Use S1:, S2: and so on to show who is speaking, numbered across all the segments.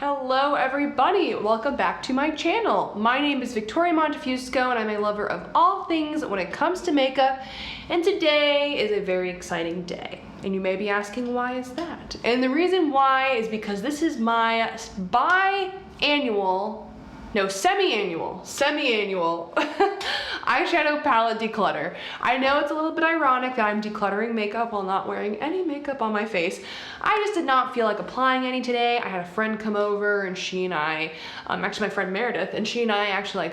S1: Hello everybody, welcome back to my channel. My name is Victoria Montefusco and I'm a lover of all things when it comes to makeup, and today is a very exciting day. And you may be asking, why is that? And the reason why is because this is my semi-annual eyeshadow palette declutter. I know it's a little bit ironic that I'm decluttering makeup while not wearing any makeup on my face. I just did not feel like applying any today. I had a friend come over and she and I, actually my friend Meredith, and she and I actually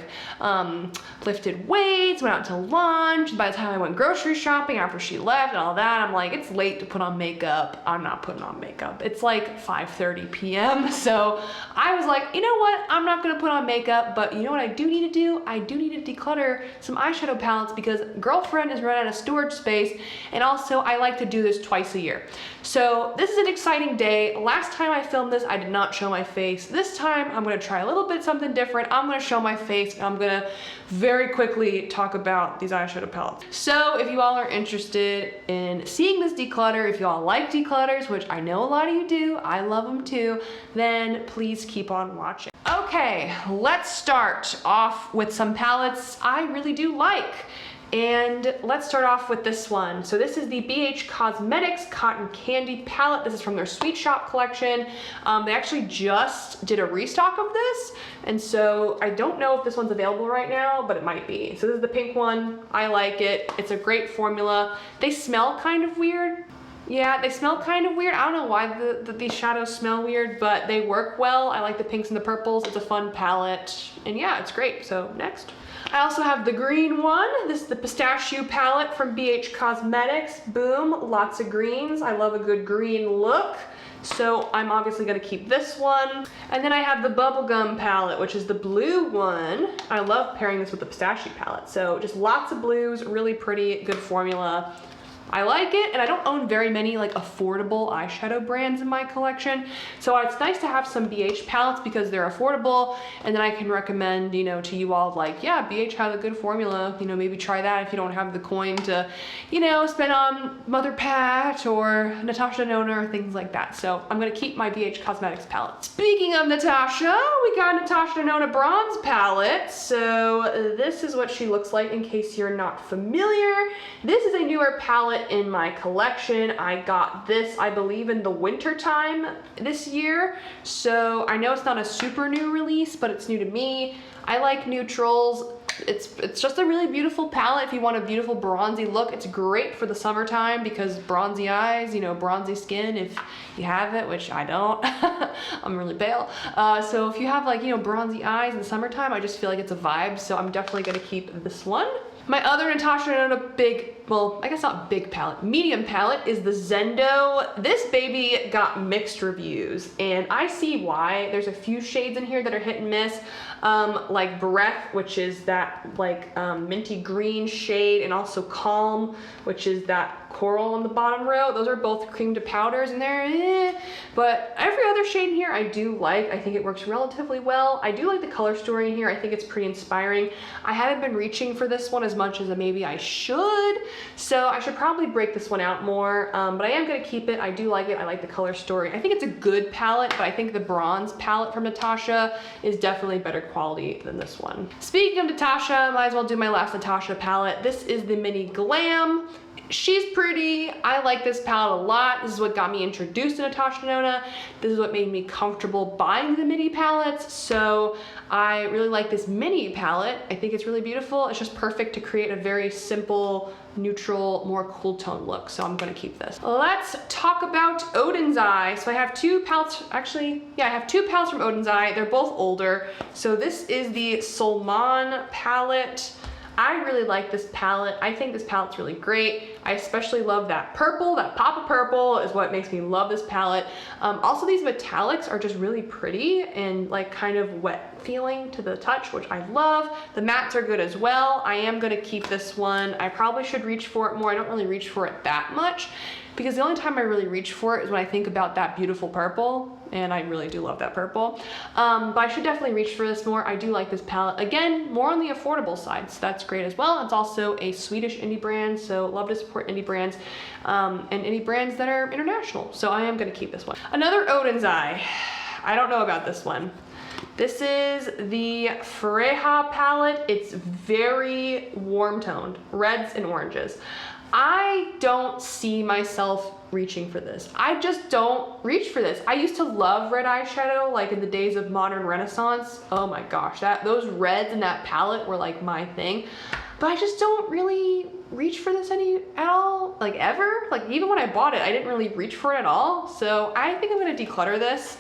S1: lifted weights, went out to lunch. By the time I went grocery shopping after she left and all that, I'm like, it's late to put on makeup. I'm not putting on makeup. It's like 5:30 p.m. So I was like, you know what? I'm not gonna put on makeup, but you know what I do need to do? I do need to declutter some eyeshadow palettes because girlfriend is running out of storage space, and also I like to do this twice a year. So this is an exciting day. Last time I filmed this, I did not show my face. This time I'm gonna try a little bit something different. I'm gonna show my face and I'm gonna very quickly talk about these eyeshadow palettes. So if you all are interested in seeing this declutter, if you all like declutters, which I know a lot of you do, I love them too, then please keep on watching. Okay, let's start off with some palettes I really do like. And let's start off with this one. So this is the BH Cosmetics Cotton Candy palette. This is from their Sweet Shop collection. They actually just did a restock of this, and so I don't know if this one's available right now, but it might be. So this is the pink one. I like it. It's a great formula. They smell kind of weird. Yeah, they smell kind of weird. I don't know why these shadows smell weird, but they work well. I like the pinks and the purples. It's a fun palette, and yeah, it's great. So next. I also have the green one. This is the Pistachio palette from BH Cosmetics. Boom, lots of greens. I love a good green look, so I'm obviously gonna keep this one. And then I have the Bubblegum palette, which is the blue one. I love pairing this with the Pistachio palette. So just lots of blues, really pretty, good formula. I like it, and I don't own very many like affordable eyeshadow brands in my collection, so it's nice to have some BH palettes because they're affordable, and then I can recommend, you know, to you all, like, yeah, BH has a good formula, you know, maybe try that if you don't have the coin to, you know, spend on Mother Pat or Natasha Denona or things like that. So I'm gonna keep my BH Cosmetics palette. Speaking of Natasha, we got Natasha Denona bronze palette. So this is what she looks like in case you're not familiar. This is a newer palette in my collection. I got this, I believe, in the winter time this year, so I know it's not a super new release, but it's new to me. I like neutrals. It's just a really beautiful palette if you want a beautiful bronzy look. It's great for the summertime because bronzy eyes, you know, bronzy skin, if you have it, which I don't. I'm really pale. So if you have, like, you know, bronzy eyes in the summertime, I just feel like it's a vibe, so I'm definitely gonna keep this one. My other Natasha Denona big, well, I guess not big palette, medium palette is the Zendo. This baby got mixed reviews, and I see why. There's a few shades in here that are hit and miss, like Breath, which is that like minty green shade, and also Calm, which is that coral on the bottom row. Those are both cream to powders, and they're but every other shade in here I do like. I think it works relatively well. I do like the color story in here. I think it's pretty inspiring. I haven't been reaching for this one as much as maybe I should, so I should probably break this one out more, but I am going to keep it. I do like it. I like the color story. I think it's a good palette, but I think the bronze palette from Natasha is definitely better quality than this one. Speaking of Natasha, might as well do my last Natasha palette. This is the Mini Glam. She's pretty. I like this palette a lot. This is what got me introduced to Natasha Denona. This is what made me comfortable buying the mini palettes. So I really like this mini palette. I think it's really beautiful. It's just perfect to create a very simple, neutral, more cool tone look. So I'm gonna keep this. Let's talk about Odin's Eye. So I have two palettes, actually, yeah, I have two palettes from Odin's Eye. They're both older. So this is the Solman palette. I really like this palette. I think this palette's really great. I especially love that purple. That pop of purple is what makes me love this palette. Also, these metallics are just really pretty and like kind of wet feeling to the touch, which I love. The mattes are good as well. I am gonna keep this one. I probably should reach for it more. I don't really reach for it that much because the only time I really reach for it is when I think about that beautiful purple, and I really do love that purple. But I should definitely reach for this more. I do like this palette. Again, more on the affordable side, so that's great as well. It's also a Swedish indie brand, so love to support indie brands, and indie brands that are international. So I am gonna keep this one. Another Odin's Eye. I don't know about this one. This is the Freja palette. It's very warm toned, reds and oranges. I don't see myself reaching for this. I just don't reach for this. I used to love red eyeshadow, like in the days of modern renaissance. Oh my gosh, those reds in that palette were like my thing. But I just don't really reach for this at all, like ever. Like even when I bought it, I didn't really reach for it at all. So I think I'm gonna declutter this.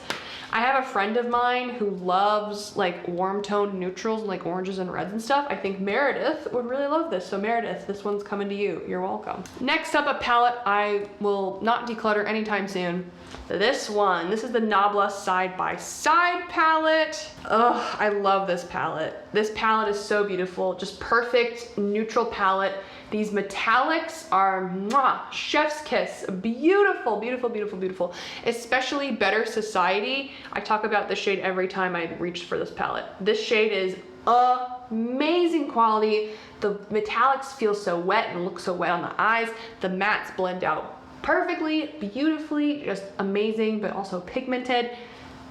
S1: I have a friend of mine who loves like warm toned neutrals and like oranges and reds and stuff. I think Meredith would really love this. So Meredith, this one's coming to you. You're welcome. Next up, a palette I will not declutter anytime soon. This one, this is the Nabla Side by Side palette. Oh, I love this palette. This palette is so beautiful, just perfect neutral palette. These metallics are mwah, chef's kiss. Beautiful, beautiful, beautiful, beautiful. Especially Better Society. I talk about this shade every time I reach for this palette. This shade is amazing quality. The metallics feel so wet and look so wet on the eyes. The mattes blend out perfectly, beautifully, just amazing, but also pigmented.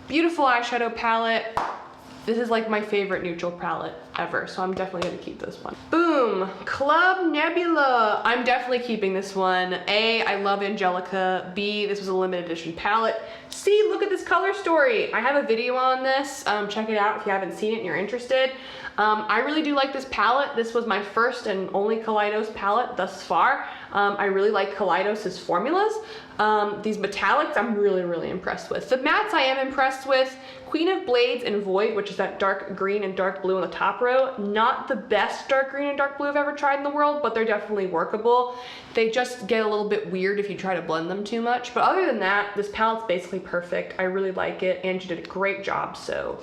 S1: Beautiful eyeshadow palette. This is like my favorite neutral palette ever, so I'm definitely gonna keep this one. Boom, Club Nebula. I'm definitely keeping this one. A, I love Angelica. B, this was a limited edition palette. C, look at this color story. I have a video on this. Check it out if you haven't seen it and you're interested. I really do like this palette. This was my first and only Collidos palette thus far. I really like Collidos' formulas. These metallics I'm really, really impressed with. The mattes I am impressed with. Queen of Blades and Void, which is that dark green and dark blue on the top row. Not the best dark green and dark blue I've ever tried in the world, but they're definitely workable. They just get a little bit weird if you try to blend them too much. But other than that, this palette's basically perfect. I really like it, and she did a great job, so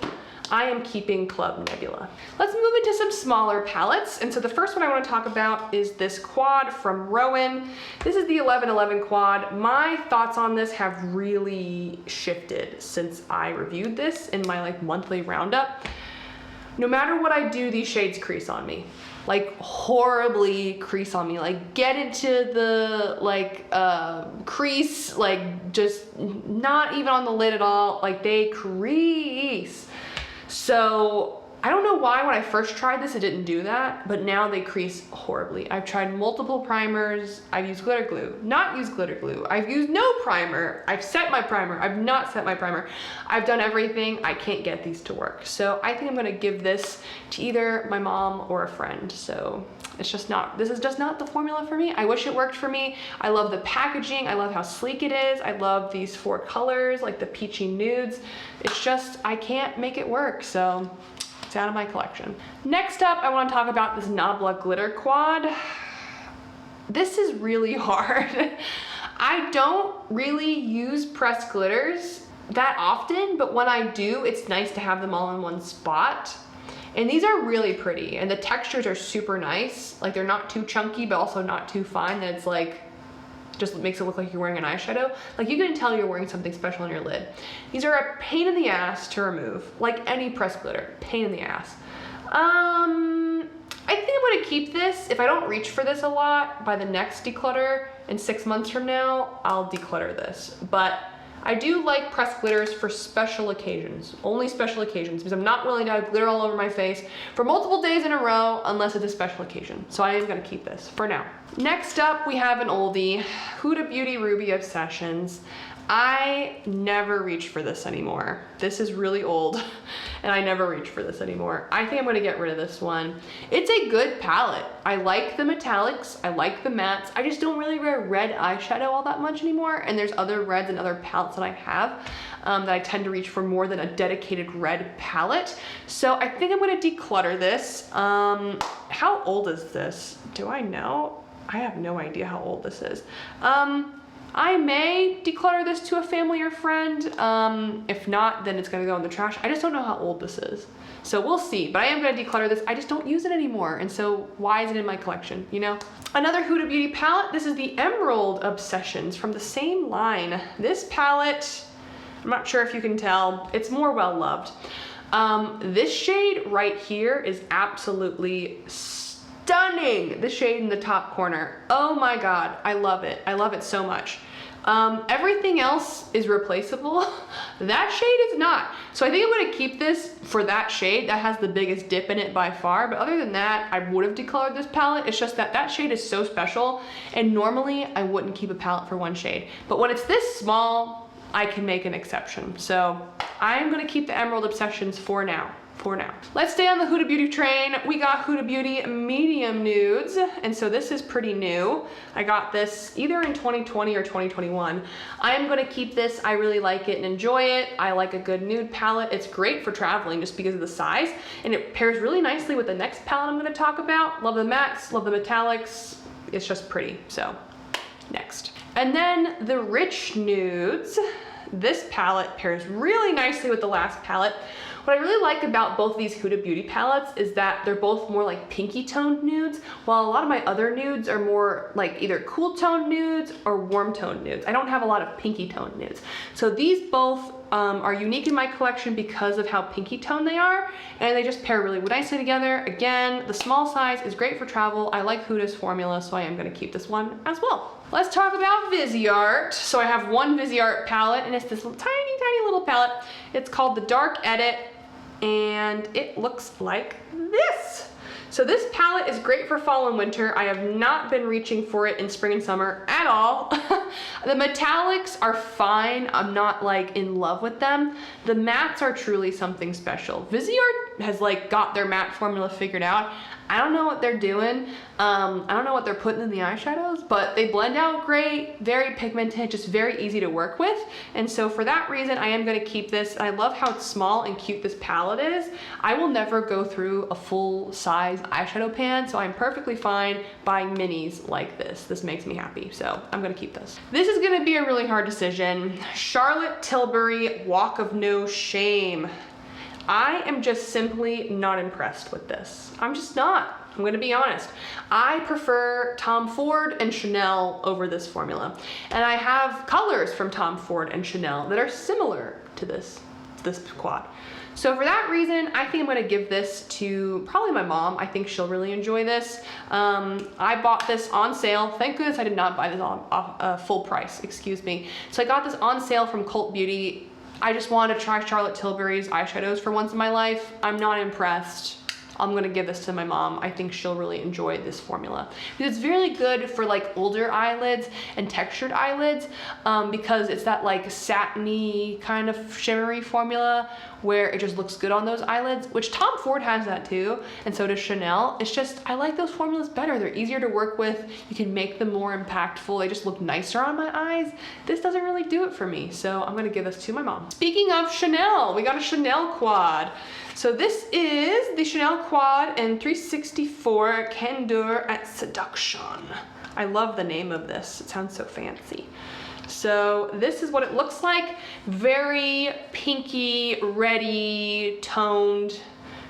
S1: I am keeping Club Nebula. Let's move into some smaller palettes. And so the first one I want to talk about is this quad from Rowan. This is the 1111 quad. My thoughts on this have really shifted since I reviewed this in my like monthly roundup. No matter what I do, these shades crease on me. Like horribly crease on me. Like get into the like crease, like just not even on the lid at all. Like they crease. So I don't know why when I first tried this it didn't do that, but now they crease horribly. I've tried multiple primers. I've used glitter glue, not used glitter glue. I've used no primer. I've set my primer. I've not set my primer. I've done everything. I can't get these to work. So I think I'm gonna give this to either my mom or a friend. So it's just not, this is just not the formula for me. I wish it worked for me. I love the packaging. I love how sleek it is. I love these 4 colors, like the peachy nudes. It's just, I can't make it work. So it's out of my collection. Next up, I want to talk about this Nabla glitter quad. This is really hard. I don't really use pressed glitters that often, but when I do, it's nice to have them all in one spot. And these are really pretty, and the textures are super nice. Like they're not too chunky, but also not too fine that it's like, just makes it look like you're wearing an eyeshadow. Like you can tell you're wearing something special on your lid. These are a pain in the ass to remove, like any pressed glitter, pain in the ass. I think I'm gonna keep this. If I don't reach for this a lot, by the next declutter in 6 months from now, I'll declutter this. But I do like pressed glitters for special occasions, only special occasions, because I'm not willing to have glitter all over my face for multiple days in a row unless it's a special occasion. So I am gonna keep this for now. Next up, we have an oldie, Huda Beauty Ruby Obsessions. I never reach for this anymore. This is really old and I never reach for this anymore. I think I'm gonna get rid of this one. It's a good palette. I like the metallics, I like the mattes. I just don't really wear red eyeshadow all that much anymore, and there's other reds and other palettes that I have that I tend to reach for more than a dedicated red palette. So I think I'm gonna declutter this. How old is this? Do I know? I have no idea how old this is. I may declutter this to a family or friend. If not, then it's gonna go in the trash. I just don't know how old this is. So we'll see, but I am gonna declutter this. I just don't use it anymore. And so why is it in my collection, you know? Another Huda Beauty palette. This is the Emerald Obsessions from the same line. This palette, I'm not sure if you can tell, it's more well-loved. This shade right here is absolutely stunning. The shade in the top corner. Oh my God, I love it. I love it so much. Everything else is replaceable. That shade is not. So I think I'm gonna keep this for that shade. That has the biggest dip in it by far. But other than that, I would have decolored this palette. It's just that that shade is so special. And normally I wouldn't keep a palette for one shade. But when it's this small, I can make an exception. So I'm gonna keep the Emerald Obsessions for now. Let's stay on the Huda Beauty train. We got Huda Beauty Medium Nudes, and so this is pretty new. I got this either in 2020 or 2021. I am gonna keep this. I really like it and enjoy it. I like a good nude palette. It's great for traveling just because of the size, and it pairs really nicely with the next palette I'm gonna talk about. Love the mattes, love the metallics. It's just pretty, so next. And then the Rich Nudes. This palette pairs really nicely with the last palette. What I really like about both of these Huda Beauty palettes is that they're both more like pinky toned nudes, while a lot of my other nudes are more like either cool toned nudes or warm toned nudes. I don't have a lot of pinky toned nudes. So these both are unique in my collection because of how pinky toned they are, and they just pair really nicely together. Again, the small size is great for travel. I like Huda's formula, so I am gonna keep this one as well. Let's talk about Viseart. So I have one Viseart palette, and it's this tiny little palette. It's called the Dark Edit, and it looks like this. So this palette is great for fall and winter. I have not been reaching for it in spring and summer at all. The metallics are fine. I'm not like in love with them. The mattes are truly something special. Viseart has like got their matte formula figured out. I don't know what they're doing. I don't know what they're putting in the eyeshadows, but they blend out great, very pigmented, just very easy to work with. And so for that reason, I am gonna keep this. I love how small and cute this palette is. I will never go through a full size eyeshadow pan, so I'm perfectly fine buying minis like this. This makes me happy, so I'm gonna keep this. This is gonna be a really hard decision. Charlotte Tilbury Walk of No Shame. I am just simply not impressed with this. I'm just not. I'm gonna be honest. I prefer Tom Ford and Chanel over this formula. And I have colors from Tom Ford and Chanel that are similar to this quad. So for that reason, I think I'm gonna give this to probably my mom. I think she'll really enjoy this. I bought this on sale. Thank goodness I did not buy this on full price, excuse me. So I got this on sale from Cult Beauty. I just wanted to try Charlotte Tilbury's eyeshadows for once in my life. I'm not impressed. I'm gonna give this to my mom. I think she'll really enjoy this formula. Because it's really good for like older eyelids and textured eyelids because it's that like satiny kind of shimmery formula where it just looks good on those eyelids, which Tom Ford has that too, and so does Chanel. It's just, I like those formulas better. They're easier to work with. You can make them more impactful. They just look nicer on my eyes. This doesn't really do it for me, so I'm gonna give this to my mom. Speaking of Chanel, we got a Chanel quad. So this is the Chanel Quad in 364 Candeur at Seduction. I love the name of this. It sounds so fancy. So this is what it looks like. Very pinky, reddy, toned,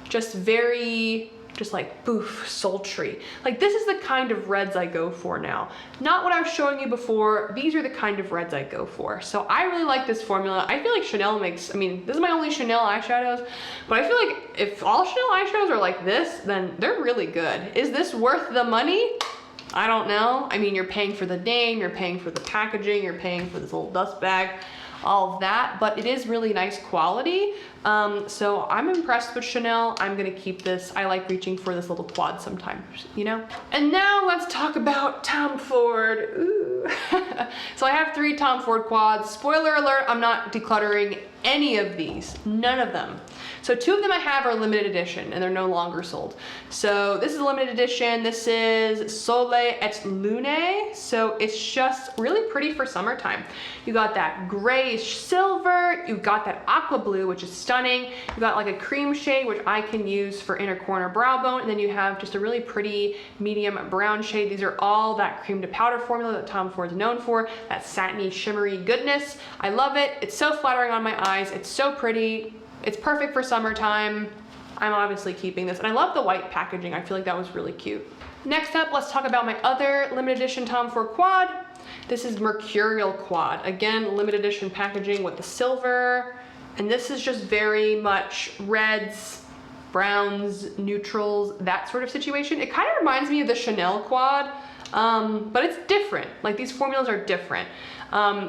S1: just very, just like boof, sultry. Like this is the kind of reds I go for now. Not what I was showing you before. These are the kind of reds I go for. So I really like this formula. I feel like Chanel makes, I mean, this is my only Chanel eyeshadows, but I feel like if all Chanel eyeshadows are like this, then they're really good. Is this worth the money? I don't know. I mean, you're paying for the name, you're paying for the packaging, you're paying for this little dust bag, all of that, but it is really nice quality. So I'm impressed with Chanel. I'm gonna keep this. I like reaching for this little quad sometimes, you know? And now let's talk about Tom Ford. Ooh. So I have 3 Tom Ford quads. Spoiler alert, I'm not decluttering any of these, none of them. So 2 of them I have are limited edition and they're no longer sold. So this is a limited edition. This is Sole et Lune. So it's just really pretty for summertime. You got that grayish silver, you got that aqua blue, which is stunning. You got like a cream shade, which I can use for inner corner brow bone. And then you have just a really pretty medium brown shade. These are all that cream to powder formula that Tom Ford's known for, that satiny, shimmery goodness. I love it. It's so flattering on my eyes. It's so pretty. It's perfect for summertime. I'm obviously keeping this. And I love the white packaging. I feel like that was really cute. Next up, let's talk about my other limited edition Tom Ford quad. This is Mercurial Quad. Again, limited edition packaging with the silver. And this is just very much reds, browns, neutrals, that sort of situation. It kind of reminds me of the Chanel quad. But it's different. Like these formulas are different.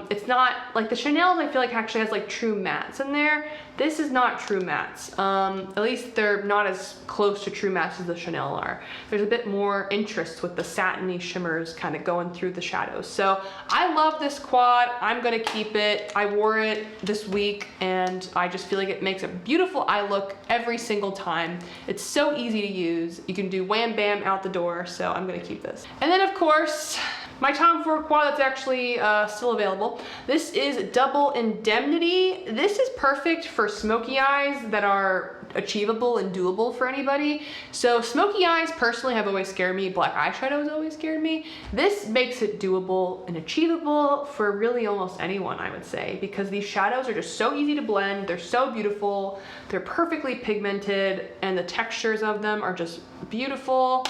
S1: It's not like the Chanel's, I feel like actually has like true mattes in there. This is not true mattes. At least they're not as close to true mattes as the Chanel are. There's a bit more interest with the satiny shimmers kind of going through the shadows. So I love this quad. I'm gonna keep it. I wore it this week and I just feel like it makes a beautiful eye look every single time. It's so easy to use. You can do wham bam out the door, so I'm gonna keep this. And then of course, my Tom Ford quad that's actually still available. This is Double Indemnity. This is perfect for smoky eyes that are achievable and doable for anybody. So smoky eyes personally have always scared me. Black eyeshadow has always scared me. This makes it doable and achievable for really almost anyone, I would say, because these shadows are just so easy to blend. They're so beautiful. They're perfectly pigmented and the textures of them are just beautiful.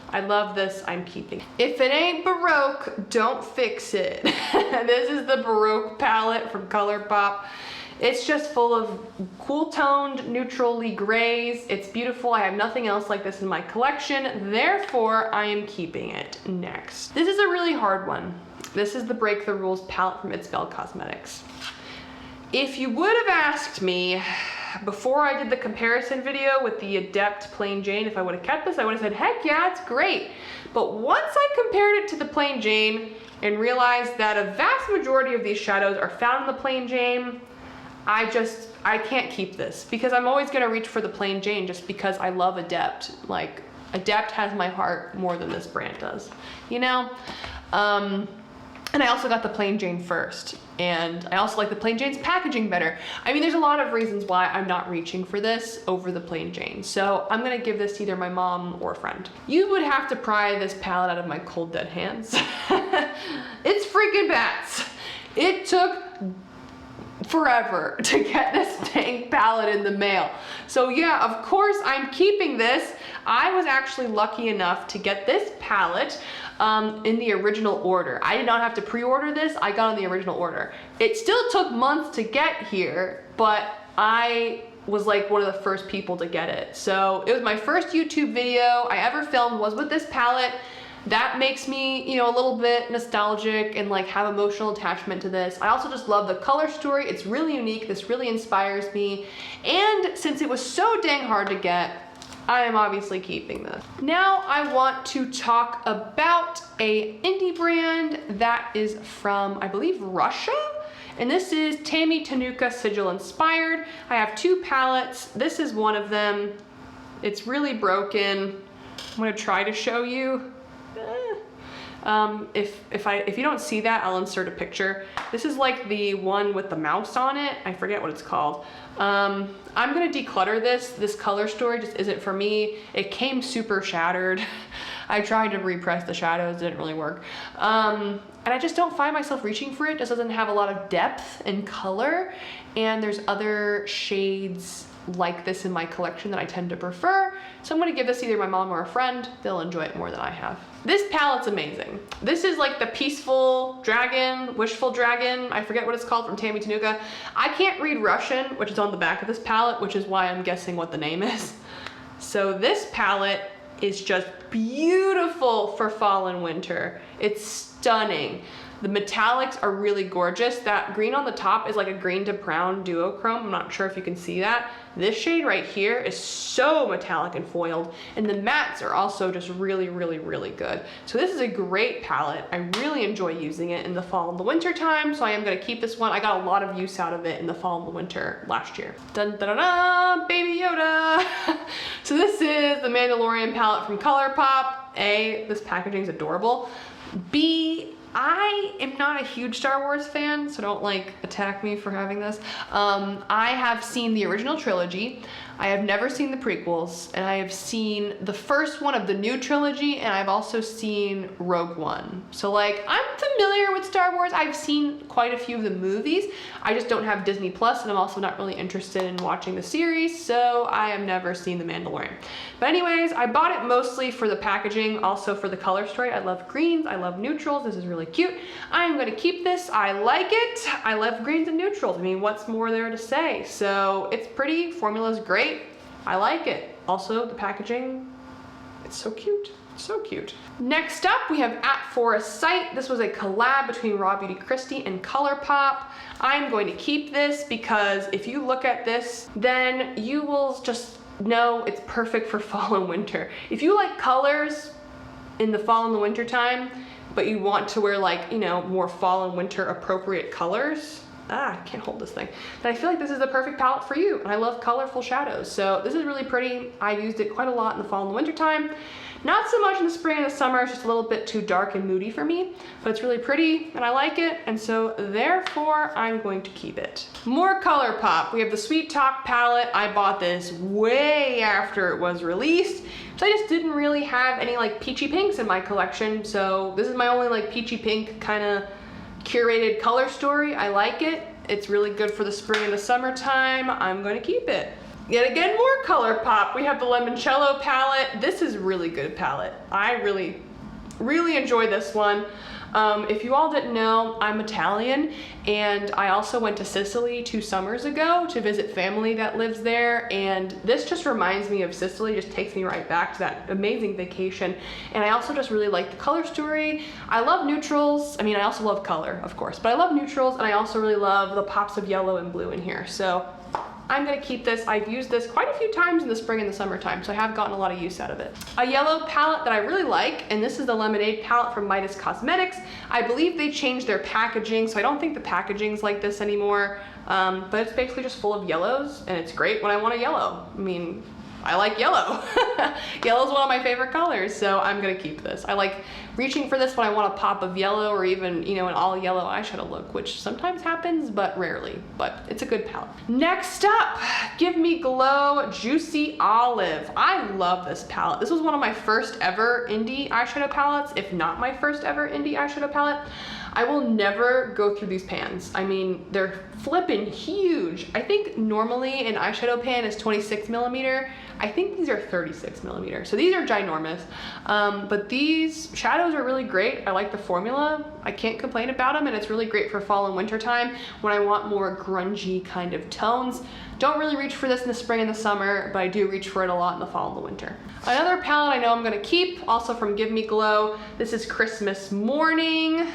S1: I love this, I'm keeping it. If it ain't Baroque, don't fix it. This is the Baroque palette from ColourPop. It's just full of cool toned, neutrally grays. It's beautiful. I have nothing else like this in my collection. Therefore, I am keeping it next. This is a really hard one. This is the Break the Rules palette from It's Belle Cosmetics. If you would have asked me before I did the comparison video with the Adept Plain Jane, if I would have kept this, I would have said, heck yeah, it's great. But once I compared it to the Plain Jane and realized that a vast majority of these shadows are found in the Plain Jane, I can't keep this because I'm always gonna reach for the Plain Jane just because I love Adept. Like, Adept has my heart more than this brand does, you know? And I also got the Plain Jane first. And I also like the Plain Jane's packaging better. I mean, there's a lot of reasons why I'm not reaching for this over the Plain Jane. So I'm gonna give this to either my mom or a friend. You would have to pry this palette out of my cold dead hands. It's freaking bats. It took forever to get this dang palette in the mail. So yeah, of course I'm keeping this. I was actually lucky enough to get this palette in the original order. I did not have to pre-order this, I got on the original order. It still took months to get here, but I was like one of the first people to get it. So it was my first YouTube video I ever filmed was with this palette. That makes me, you know, a little bit nostalgic and like have emotional attachment to this. I also just love the color story. It's really unique. This really inspires me. And since it was so dang hard to get, I am obviously keeping this. Now I want to talk about a indie brand that is from, I believe, Russia. And this is Tammy Tanuka Sigil Inspired. I have two palettes. This is one of them. It's really broken. I'm gonna try to show you. If you don't see that, I'll insert a picture. This is like the one with the mouse on it. I forget what it's called. I'm gonna declutter this. This color story just isn't for me. It came super shattered. I tried to repress the shadows, didn't really work. And I just don't find myself reaching for it. It just doesn't have a lot of depth and color. And there's other shades like this in my collection that I tend to prefer. So I'm gonna give this either my mom or a friend. They'll enjoy it more than I have. This palette's amazing. This is like the Peaceful Dragon, Wishful Dragon, I forget what it's called, from Tammy Tanuka. I can't read Russian, which is on the back of this palette, which is why I'm guessing what the name is. So this palette is just beautiful for fall and winter. It's stunning. The metallics are really gorgeous. That green on the top is like a green to brown duochrome. I'm not sure if you can see that. This shade right here is so metallic and foiled, and the mattes are also just really, really, really good. So this is a great palette. I really enjoy using it in the fall and the winter time, so I am gonna keep this one. I got a lot of use out of it in the fall and the winter last year. Dun dun dun, dun Baby Yoda. So this is the Mandalorian palette from ColourPop. A, this packaging is adorable. B, I am not a huge Star Wars fan, so don't like attack me for having this. I have seen the original trilogy. I have never seen the prequels, and I have seen the first one of the new trilogy, and I've also seen Rogue One. So like, I'm familiar with Star Wars. I've seen quite a few of the movies. I just don't have Disney Plus, and I'm also not really interested in watching the series, so I have never seen The Mandalorian. But anyways, I bought it mostly for the packaging, also for the color story. I love greens, I love neutrals. This is really cute. I am gonna keep this. I like it. I love greens and neutrals. I mean, what's more there to say? So it's pretty, formula's great. I like it. Also, the packaging, it's so cute. So cute. Next up, we have At Forest Sight. This was a collab between Raw Beauty Kristi and ColourPop. I'm going to keep this because if you look at this, then you will just know it's perfect for fall and winter. If you like colors in the fall and the winter time, but you want to wear like, you know, more fall and winter appropriate colors, I can't hold this thing. But I feel like this is the perfect palette for you. And I love colorful shadows. So this is really pretty. I used it quite a lot in the fall and the winter time. Not so much in the spring and the summer, it's just a little bit too dark and moody for me, but it's really pretty and I like it, and so therefore I'm going to keep it. More ColourPop. We have the Sweet Talk palette. I bought this way after it was released, so I just didn't really have any like peachy pinks in my collection, so this is my only like peachy pink kind of curated color story. I like it. It's really good for the spring and the summertime. I'm going to keep it. Yet again, more ColourPop. We have the Limoncello palette. This is a really good palette. I really enjoy this one. If you all didn't know, I'm Italian, and I also went to Sicily 2 summers ago to visit family that lives there, and this just reminds me of Sicily, just takes me right back to that amazing vacation. And I also just really like the color story. I love neutrals. I mean, I also love color, of course, but I love neutrals, and I also really love the pops of yellow and blue in here. So I'm gonna keep this. I've used this quite a few times in the spring and the summertime, so I have gotten a lot of use out of it. A yellow palette that I really like, and this is the Lemonade palette from Midas Cosmetics. I believe they changed their packaging, so I don't think the packaging's like this anymore, but it's basically just full of yellows, and it's great when I want a yellow. I mean, I like yellow. Yellow is one of my favorite colors, so I'm gonna keep this. I like reaching for this when I want a pop of yellow or even, you know, an all yellow eyeshadow look, which sometimes happens, but rarely, but it's a good palette. Next up, Give Me Glow Juicy Olive. I love this palette. This was one of my first ever indie eyeshadow palettes, if not my first ever indie eyeshadow palette. I will never go through these pans. I mean, they're flipping huge. I think normally an eyeshadow pan is 26 millimeter. I think these are 36 millimeter. So these are ginormous. But these shadows are really great. I like the formula. I can't complain about them, and it's really great for fall and winter time when I want more grungy kind of tones. Don't really reach for this in the spring and the summer, but I do reach for it a lot in the fall and the winter. Another palette I know I'm gonna keep, also from Give Me Glow. This is Christmas Morning.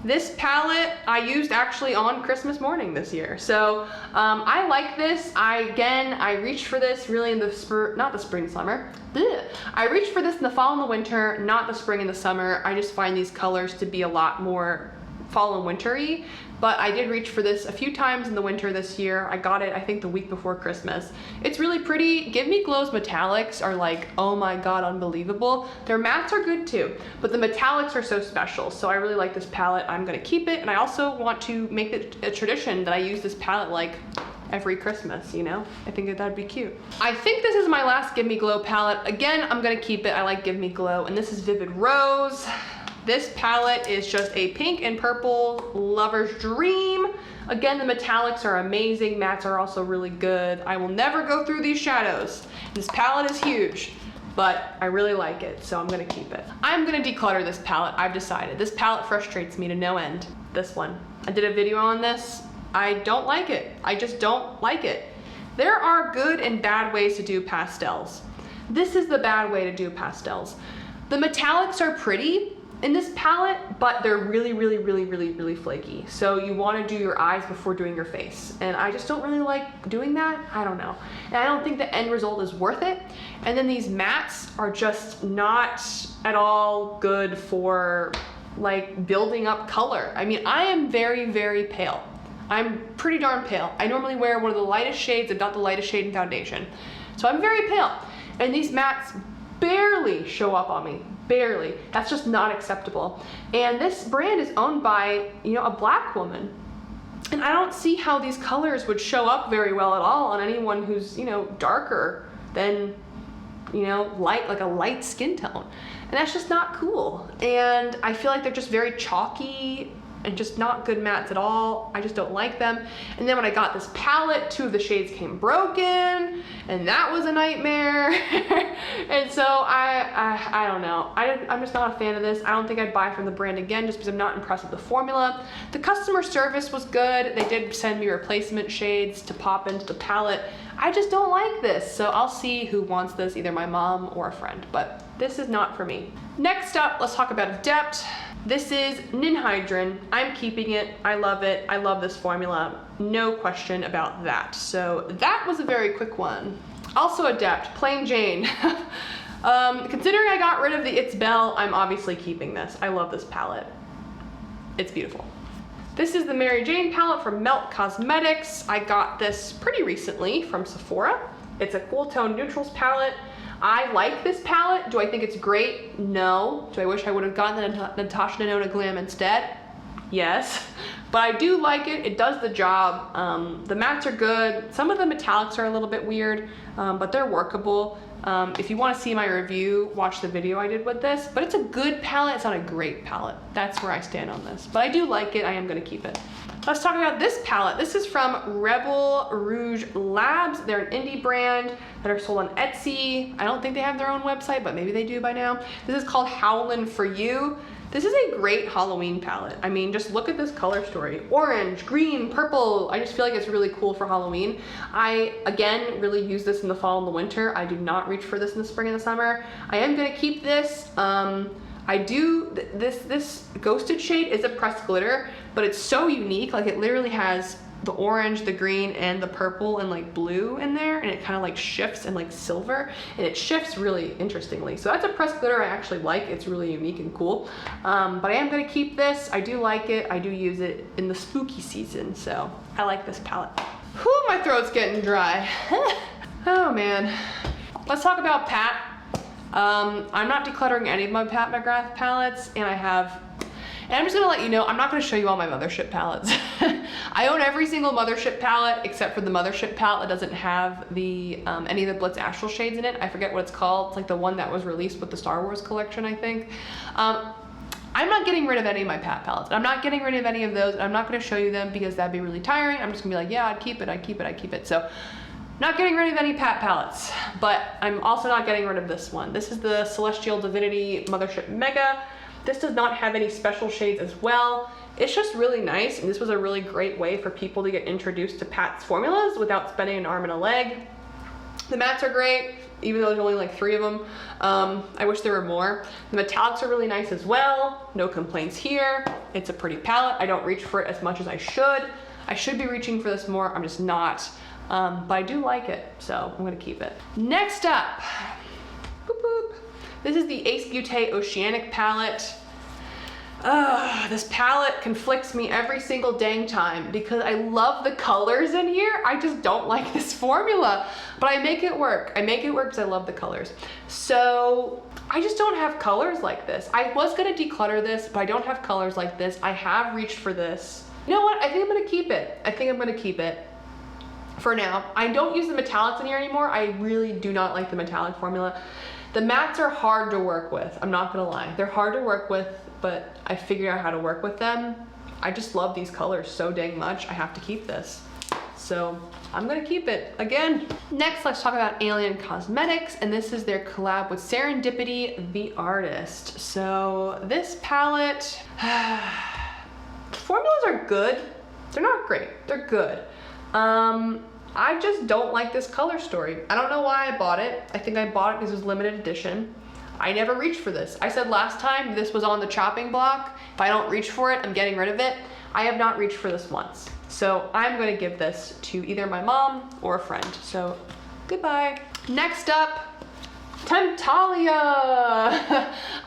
S1: This palette I used actually on Christmas morning this year. So I like this. I reached for this really in the not the spring, summer. Blech. I reached for this in the fall and the winter, not the spring and the summer. I just find these colors to be a lot more fall and wintry, but I did reach for this a few times in the winter this year. I got it, I think, the week before Christmas. It's really pretty. Give Me Glow's metallics are like, oh my god, unbelievable. Their mattes are good too, but the metallics are so special, so I really like this palette. I'm gonna keep it, and I also want to make it a tradition that I use this palette like every Christmas, you know? I think that'd be cute. I think this is my last Give Me Glow palette. Again, I'm gonna keep it. I like Give Me Glow, and this is Vivid Rose. This palette is just a pink and purple lover's dream. Again, the metallics are amazing. Mattes are also really good. I will never go through these shadows. This palette is huge, but I really like it, so I'm gonna keep it. I'm gonna declutter this palette, I've decided. This palette frustrates me to no end. This one. I did a video on this. I don't like it. I just don't like it. There are good and bad ways to do pastels. This is the bad way to do pastels. The metallics are pretty in this palette, but they're really flaky. So you want to do your eyes before doing your face. And I just don't really like doing that. I don't know. And I don't think the end result is worth it. And then these mattes are just not at all good for like building up color. I mean, I am very pale. I'm pretty darn pale. I normally wear one of the lightest shades, if not the lightest shade in foundation. So I'm very pale. And these mattes barely show up on me. Barely. That's just not acceptable. And this brand is owned by, you know, a black woman. And I don't see how these colors would show up very well at all on anyone who's, you know, darker than, you know, like a light skin tone. And that's just not cool. And I feel like they're just very chalky and just not good mattes at all. I just don't like them. And then when I got this palette, 2 of the shades came broken, and that was a nightmare. And so I don't know. I'm just not a fan of this. I don't think I'd buy from the brand again just because I'm not impressed with the formula. The customer service was good. They did send me replacement shades to pop into the palette. I just don't like this. So I'll see who wants this, either my mom or a friend, but this is not for me. Next up, let's talk about Adept. This is Ninhydrin. I'm keeping it. I love it. I love this formula. No question about that. So that was a very quick one. Also Adept, Plain Jane. Considering I got rid of the It's Belle, I'm obviously keeping this. I love this palette. It's beautiful. This is the Mary Jane palette from Melt Cosmetics. I got this pretty recently from Sephora. It's a cool tone neutrals palette. I like this palette. Do I think it's great? No. Do I wish I would have gotten the Natasha Denona Glam instead? Yes. But I do like it. It does the job. The mattes are good. Some of the metallics are a little bit weird, but they're workable. If you want to see my review, watch the video I did with this. But it's a good palette. It's not a great palette. That's where I stand on this. But I do like it. I am going to keep it. Let's talk about this palette. This is from Rebel Rouge Labs. They're an indie brand that are sold on Etsy. I don't think they have their own website, but maybe they do by now. This is called Howlin' For You. This is a great Halloween palette. I mean, just look at this color story. Orange, green, purple. I just feel like it's really cool for Halloween. I, again, really use this in the fall and the winter. I do not reach for this in the spring and the summer. I am gonna keep this. This Ghosted shade is a pressed glitter, but it's so unique. Like, it literally has the orange, the green, and the purple and like blue in there, and it kind of like shifts, and like silver, and it shifts really interestingly. So that's a pressed glitter I actually like. It's really unique and cool. But I am gonna keep this. I do like it. I do use it in the spooky season, so I like this palette. Whew, my throat's getting dry. Oh man. Let's talk about Pat. I'm not decluttering any of my Pat McGrath palettes, and I'm just gonna let you know, I'm not gonna show you all my Mothership palettes. I own every single Mothership palette except for the Mothership palette that doesn't have the any of the Blitz Astral shades in it. I forget what it's called. It's like the one that was released with the Star Wars collection, I think. I'm not getting rid of any of my Pat palettes. I'm not getting rid of any of those. I'm not gonna show you them because that'd be really tiring. I'm just gonna be like, yeah, I'd keep it, I'd keep it, I'd keep it. So, not getting rid of any Pat palettes, but I'm also not getting rid of this one. This is the Celestial Divinity Mothership Mega. This does not have any special shades as well. It's just really nice, and this was a really great way for people to get introduced to Pat's formulas without spending an arm and a leg. The mattes are great, even though there's only like 3 of them. I wish there were more. The metallics are really nice as well. No complaints here. It's a pretty palette. I don't reach for it as much as I should. I should be reaching for this more. I'm just not. But I do like it, so I'm gonna keep it. Next up, boop, boop. This is the Ace Beaute Oceanic palette. This palette conflicts me every single dang time because I love the colors in here. I just don't like this formula, but I make it work. I make it work because I love the colors. So I just don't have colors like this. I was gonna declutter this, but I don't have colors like this. I have reached for this. You know what? I think I'm gonna keep it. I think I'm gonna keep it for now. I don't use the metallics in here anymore. I really do not like the metallic formula. The mattes are hard to work with. I'm not gonna lie. They're hard to work with, but I figured out how to work with them. I just love these colors so dang much. I have to keep this. So I'm gonna keep it again. Next, let's talk about Alien Cosmetics, and this is their collab with Serendipity, the artist. So this palette, formulas are good. They're not great, they're good. I just don't like this color story. I don't know why I bought it. I think I bought it because it was limited edition. I never reached for this. I said last time this was on the chopping block. If I don't reach for it, I'm getting rid of it. I have not reached for this once. So I'm gonna give this to either my mom or a friend. So goodbye. Next up, Temptalia.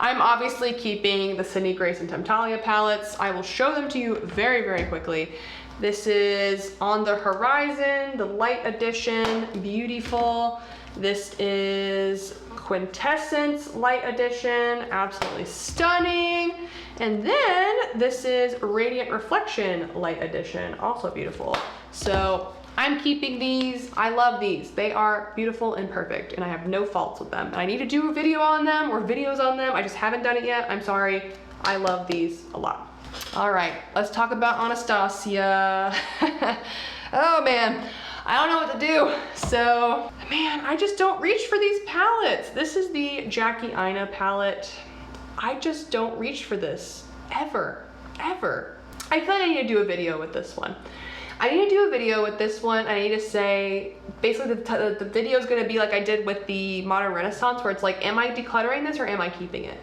S1: I'm obviously keeping the Sydney Grace and Temptalia palettes. I will show them to you very, very quickly. This is On the Horizon, the light edition, beautiful. This is Quintessence light edition, absolutely stunning. And then this is Radiant Reflection light edition, also beautiful. So I'm keeping these. I love these. They are beautiful and perfect, and I have no faults with them. And I need to do a video on them or videos on them. I just haven't done it yet. I'm sorry. I love these a lot. All right, let's talk about Anastasia. Oh man, I don't know what to do. So, man, I just don't reach for these palettes. This is the Jackie Aina palette. I just don't reach for this, ever. I feel like I need to do a video with this one. I need to do a video with this one. I need to say, basically the video is gonna be like I did with the Modern Renaissance, where it's like, am I decluttering this or am I keeping it?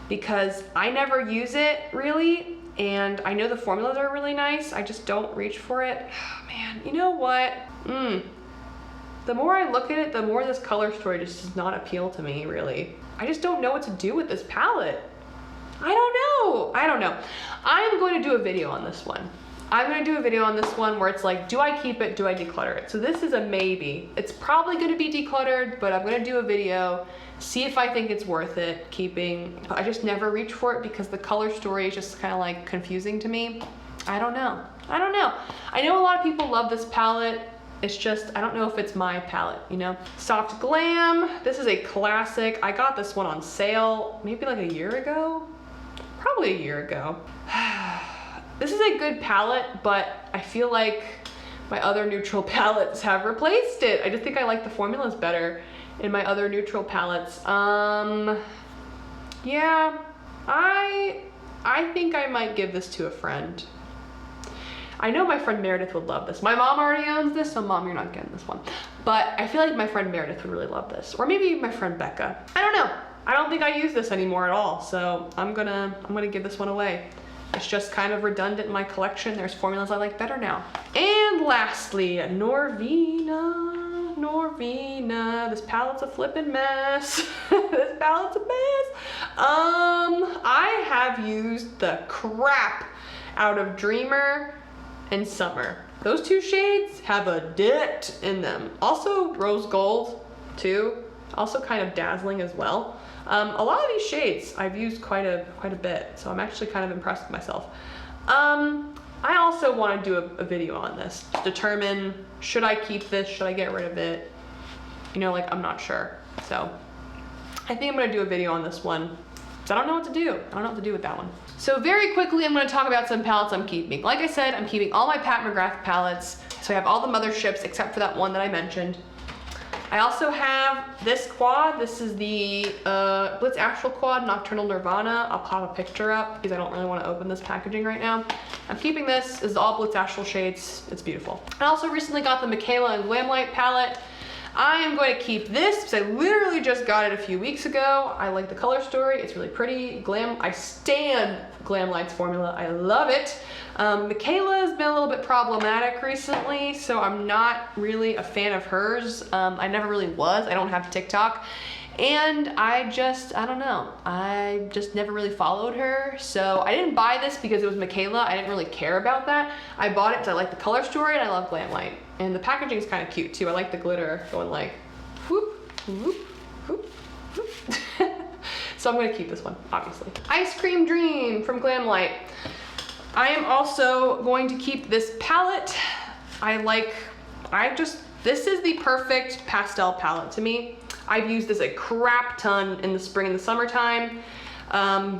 S1: Because I never use it really, and I know the formulas are really nice. I just don't reach for it. Oh, man, you know what? The more I look at it, the more this color story just does not appeal to me, really. I just don't know what to do with this palette. I don't know. I'm going to do a video on this one. I'm gonna do a video on this one where it's like, do I keep it, do I declutter it? So this is a maybe. It's probably gonna be decluttered, but I'm gonna do a video, see if I think it's worth it keeping. I just never reach for it because the color story is just kind of like confusing to me. I don't know. I know a lot of people love this palette. It's just, I don't know if it's my palette, you know? Soft Glam, this is a classic. I got this one on sale maybe like a year ago, probably a year ago. This is a good palette, but I feel like my other neutral palettes have replaced it. I just think I like the formulas better in my other neutral palettes. Yeah, I think I might give this to a friend. I know my friend Meredith would love this. My mom already owns this, so Mom, you're not getting this one. But I feel like my friend Meredith would really love this. Or maybe my friend Becca. I don't know. I don't think I use this anymore at all, so I'm gonna give this one away. It's just kind of redundant in my collection. There's formulas I like better now. And lastly, Norvina. This palette's a flippin' mess. This palette's a mess. I have used the crap out of Dreamer and Summer. Those two shades have a dent in them. Also Rose Gold too. Also kind of dazzling as well. A lot of these shades I've used quite a bit, so I'm actually kind of impressed with myself. I also want to do a video on this to determine, should I keep this, should I get rid of it? You know, like, I'm not sure. So I think I'm going to do a video on this one, because I don't know what to do. I don't know what to do with that one. So very quickly, I'm going to talk about some palettes I'm keeping. Like I said, I'm keeping all my Pat McGrath palettes, so I have all the motherships except for that one that I mentioned. I also have this quad. This is the Blitz Astral Quad Nocturnal Nirvana. I'll pop a picture up because I don't really want to open this packaging right now. I'm keeping this. This is all Blitz Astral shades. It's beautiful. I also recently got the Michaela and Glamlight palette. I am going to keep this because I literally just got it a few weeks ago. I like the color story. It's really pretty. I stan Glamlight's formula. I love it. Michaela has been a little bit problematic recently, so I'm not really a fan of hers. I never really was. I don't have TikTok. And I don't know. I just never really followed her. So I didn't buy this because it was Michaela. I didn't really care about that. I bought it because I like the color story and I love Glamlight. And the packaging is kind of cute too. I like the glitter going like whoop, whoop, whoop, whoop. So I'm gonna keep this one, obviously. Ice Cream Dream from Glamlight. I am also going to keep this palette. This is the perfect pastel palette to me. I've used this a crap ton in the spring and the summertime.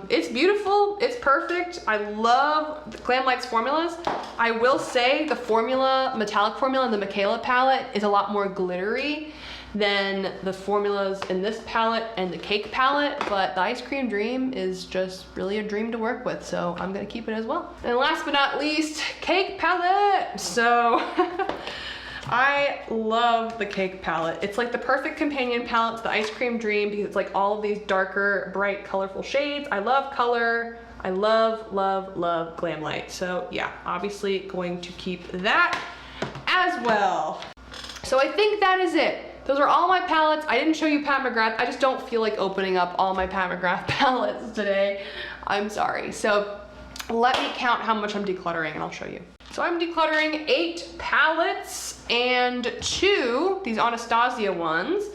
S1: It's beautiful, it's perfect. I love Glamlight's formulas. I will say the metallic formula in the Michaela palette is a lot more glittery than the formulas in this palette and the Cake palette, but the Ice Cream Dream is just really a dream to work with, so I'm gonna keep it as well. And last but not least, Cake palette. So I love the Cake palette. It's like the perfect companion palette to the Ice Cream Dream because it's like all of these darker, bright, colorful shades. I love color. I love, love, love Glamlight. So yeah, obviously going to keep that as well. So I think that is it. Those are all my palettes. I didn't show you Pat McGrath. I just don't feel like opening up all my Pat McGrath palettes today. I'm sorry. So let me count how much I'm decluttering and I'll show you. So I'm decluttering 8 palettes, and 2, these Anastasia ones,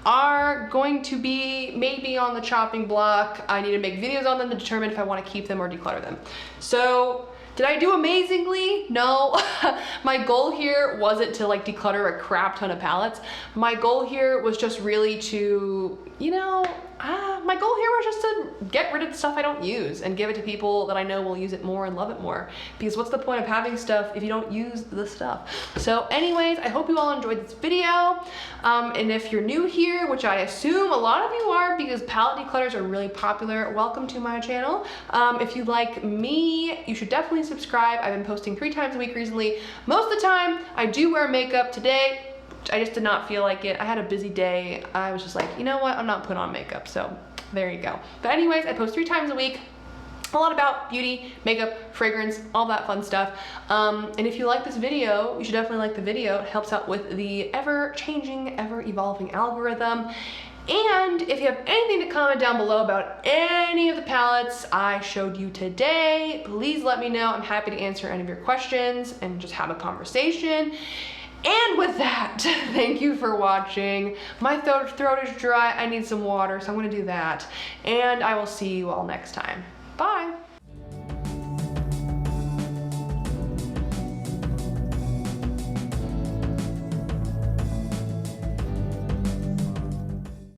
S1: are going to be maybe on the chopping block. I need to make videos on them to determine if I want to keep them or declutter them. So did I do amazingly? No. My goal here wasn't to declutter a crap ton of palettes. My goal here was just really to, my goal here was just to get rid of the stuff I don't use and give it to people that I know will use it more and love it more. Because what's the point of having stuff if you don't use the stuff? So anyways, I hope you all enjoyed this video. And if you're new here, which I assume a lot of you are because palette declutters are really popular, welcome to my channel. If you like me, you should definitely subscribe. I've been posting 3 times a week recently. Most of the time, I do wear makeup. Today, I just did not feel like it. I had a busy day. I was just like, you know what? I'm not putting on makeup. So there you go. But anyways, I post 3 times a week. A lot about beauty, makeup, fragrance, all that fun stuff. And if you like this video, you should definitely like the video. It helps out with the ever-changing, ever-evolving algorithm. And if you have anything to comment down below about any of the palettes I showed you today, please let me know. I'm happy to answer any of your questions and just have a conversation. And with that, thank you for watching. My throat is dry. I need some water, so I'm gonna do that. And I will see you all next time. Bye.